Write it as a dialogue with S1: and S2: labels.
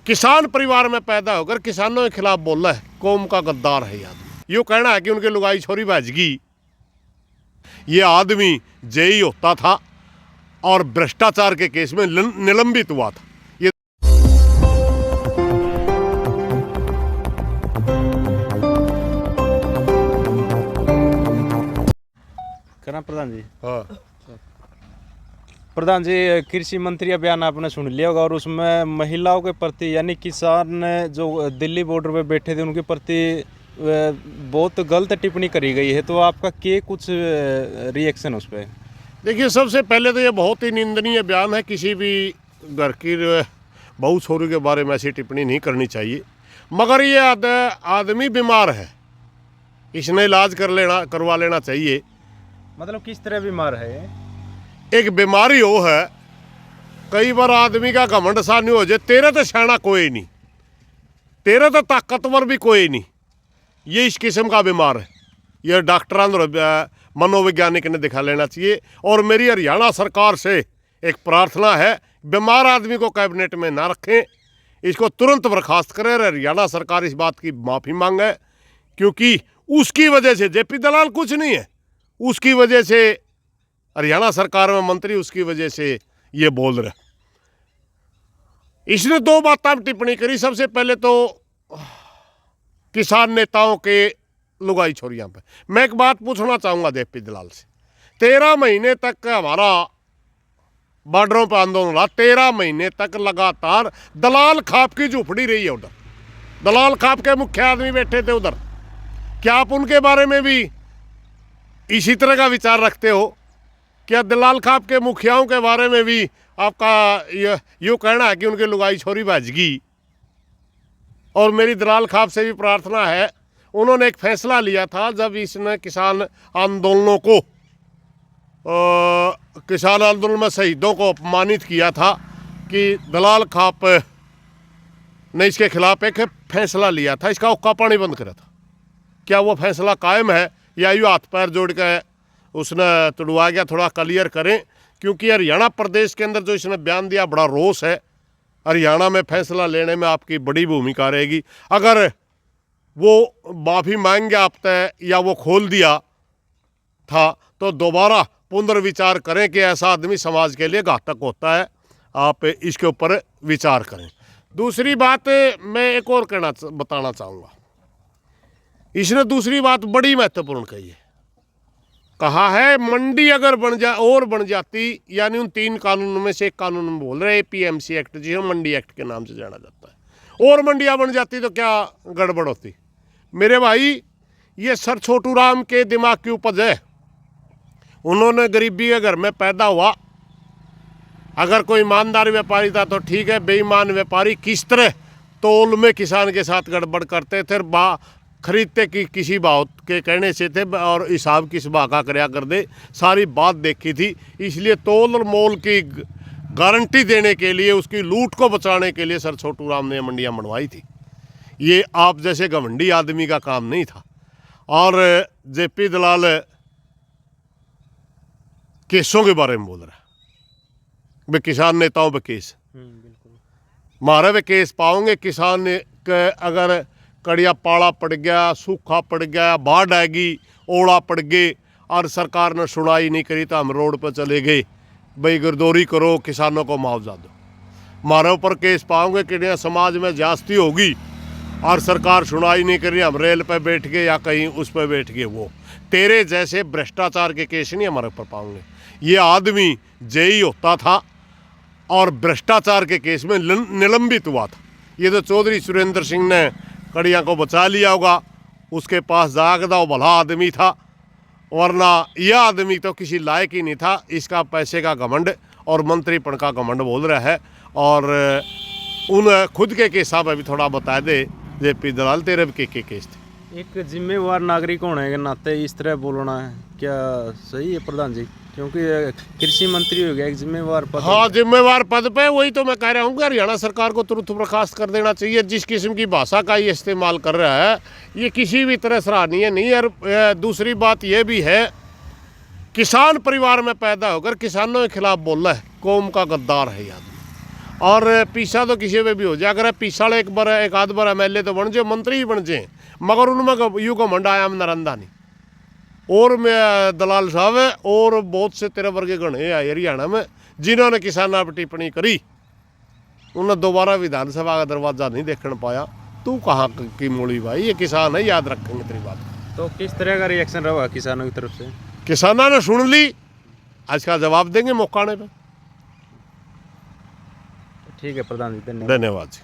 S1: किसान परिवार में पैदा होकर किसानों के खिलाफ बोल रहा है, कौम का गद्दार है ये आदमी। यूँ कहना है कि उनके लुगाई छोरी भाजगी, ये आदमी जेई होता था और भ्रष्टाचार के केस में निलंबित हुआ था। ये
S2: करना प्रधान जी।
S1: हाँ,
S2: प्रधान जी, कृषि मंत्री अभियान आपने सुन लिया होगा और उसमें महिलाओं के प्रति यानी किसान जो दिल्ली बॉर्डर पे बैठे थे उनके प्रति बहुत गलत टिप्पणी करी गई है, तो आपका क्या कुछ रिएक्शन उस पर?
S1: देखिए, सबसे पहले तो ये बहुत ही निंदनीय बयान है। किसी भी घर की बहू छोरी के बारे में ऐसी टिप्पणी नहीं करनी चाहिए। मगर ये आदमी बीमार है, इसने इलाज करवा लेना चाहिए।
S2: मतलब किस तरह बीमार है?
S1: एक बीमारी हो है, कई बार आदमी का घमंड सा नहीं हो जाए, तेरे तो शाना कोई नहीं, तेरे तो ताकतवर भी कोई नहीं, ये इस किस्म का बीमार है। ये डॉक्टर मनोवैज्ञानिक ने दिखा लेना चाहिए। और मेरी हरियाणा सरकार से एक प्रार्थना है, बीमार आदमी को कैबिनेट में ना रखें, इसको तुरंत बर्खास्त करें। हरियाणा सरकार इस बात की माफ़ी मांगे, क्योंकि उसकी वजह से जेपी दलाल कुछ नहीं है, उसकी वजह से हरियाणा सरकार में मंत्री उसकी वजह से ये बोल रहे। इसने दो बातों में टिप्पणी करी। सबसे पहले तो किसान नेताओं के लुगाई छोरियां पे मैं एक बात पूछना चाहूँगा जेपी दलाल से। 13 महीने तक हमारा बॉर्डरों पर आंदोलन रहा, 13 महीने तक लगातार दलाल खाप की झोपड़ी रही है उधर, दलाल खाप के मुख्य आदमी बैठे थे उधर। क्या आप उनके बारे में भी इसी तरह का विचार रखते हो? क्या दलाल खाप के मुखियाओं के बारे में भी आपका यूँ कहना है कि उनके लुगाई छोरी भाजगी? और मेरी दलाल खाप से भी प्रार्थना है, उन्होंने एक फैसला लिया था जब इसने किसान आंदोलनों को किसान आंदोलन में शहीदों को अपमानित किया था, कि दलाल खाप ने इसके खिलाफ एक फैसला लिया था, इसका उक्का पानी बंद करा था। क्या वो फैसला कायम है या यूँ हाथ पैर जोड़ के उसने तुड़वा गया? थोड़ा क्लियर करें, क्योंकि हरियाणा प्रदेश के अंदर जो इसने बयान दिया बड़ा रोष है। हरियाणा में फैसला लेने में आपकी बड़ी भूमिका रहेगी। अगर वो माफ़ी मांगे आप तय या वो खोल दिया था तो दोबारा पुनर्विचार करें कि ऐसा आदमी समाज के लिए घातक होता है, आप इसके ऊपर विचार करें। दूसरी बात मैं एक और बताना चाहूँगा। इसने दूसरी बात बड़ी महत्वपूर्ण कही है, कहा है मंडी अगर बन जाती, यानी उन 3 कानूनों में से एक कानून में बोल रहे APMC एक्ट, जिसे मंडी एक्ट के नाम से जाना जाता है, और मंडियाँ बन जाती तो क्या गड़बड़ होती? मेरे भाई, ये सर छोटू राम के दिमाग की उपज है। उन्होंने गरीबी के घर में पैदा हुआ। अगर कोई ईमानदार व्यापारी था तो ठीक है, बेईमान व्यापारी किस तरह तोल में किसान के साथ गड़बड़ करते थे, खरीदते कि किसी भाव के कहने से थे और हिसाब किस भाव का करया कर दे, सारी बात देखी थी। इसलिए तोल और मोल की गारंटी देने के लिए, उसकी लूट को बचाने के लिए सर छोटू राम ने मंडियाँ बनवाई थी। ये आप जैसे घमंडी आदमी का काम नहीं था। और जेपी दलाल केसों के बारे में बोल रहा है, वे किसान नेताओं पे केस, मारे वे केस पाओगे। किसान के अगर कड़िया पाला पड़ गया, सूखा पड़ गया, बाढ़ आएगी, ओला पड़ गए और सरकार ने सुनाई नहीं करी तो हम रोड पर चले गए, भाई गिरदौरी करो, किसानों को मुआवजा दो। हमारे ऊपर केस पाओगे कि समाज में ज्यादती होगी और सरकार सुनाई नहीं करी, हम रेल पे बैठ गए या कहीं उस पर बैठ गए। वो तेरे जैसे भ्रष्टाचार के केस नहीं हमारे ऊपर पाओगे। ये आदमी जेई होता था और भ्रष्टाचार के केस में निलंबित हुआ था। ये तो चौधरी सुरेंद्र सिंह ने कड़िया को बचा लिया होगा, उसके पास जागदा वो भला आदमी था, वरना यह आदमी तो किसी लायक ही नहीं था। इसका पैसे का घमंड और मंत्रीपण का घमंड बोल रहा है। और उन खुद के केसा पर भी थोड़ा बता दे जेपी दलाल, तेरे भी के केस थे?
S2: एक जिम्मेवार नागरिक होने के नाते इस तरह बोलना है क्या सही है प्रधान जी? क्योंकि कृषि मंत्री हो गया, एक जिम्मेवार पद।
S1: हाँ, जिम्मेवार पद पे, वही तो मैं कह रहा हूँ कि हरियाणा सरकार को तुरंत बर्खास्त कर देना चाहिए। जिस किस्म की भाषा का ये इस्तेमाल कर रहा है, ये किसी भी तरह सराहनीय नहीं है। और दूसरी बात ये भी है, किसान परिवार में पैदा होकर किसानों के खिलाफ बोल रहा है, कौम का गद्दार है ये आदमी। और पीसा तो किसी पे भी हो जाए, अगर पीसा एक बार एक आध बार MLA तो बन जाए, मंत्री ही बन जाए, मगर उनमें यूँ को मंडा आया नरंदा नहीं। और मैं दलाल साहब है और बहुत से तेरे वर्गे गणे आए हरियाणा में जिन्होंने किसानों पर टिप्पणी करी, उन्हें दोबारा विधानसभा का दरवाजा नहीं देखने पाया। तू कहाँ की मूली भाई, ये किसान है, याद रखेंगे तेरी बात।
S2: तो किस तरह का रिएक्शन रहा किसानों की तरफ से?
S1: किसानों ने सुन ली, आज का जवाब देंगे मौकाने पे।
S2: ठीक है प्रधान जी, धन्यवाद।
S1: धन्यवाद जी।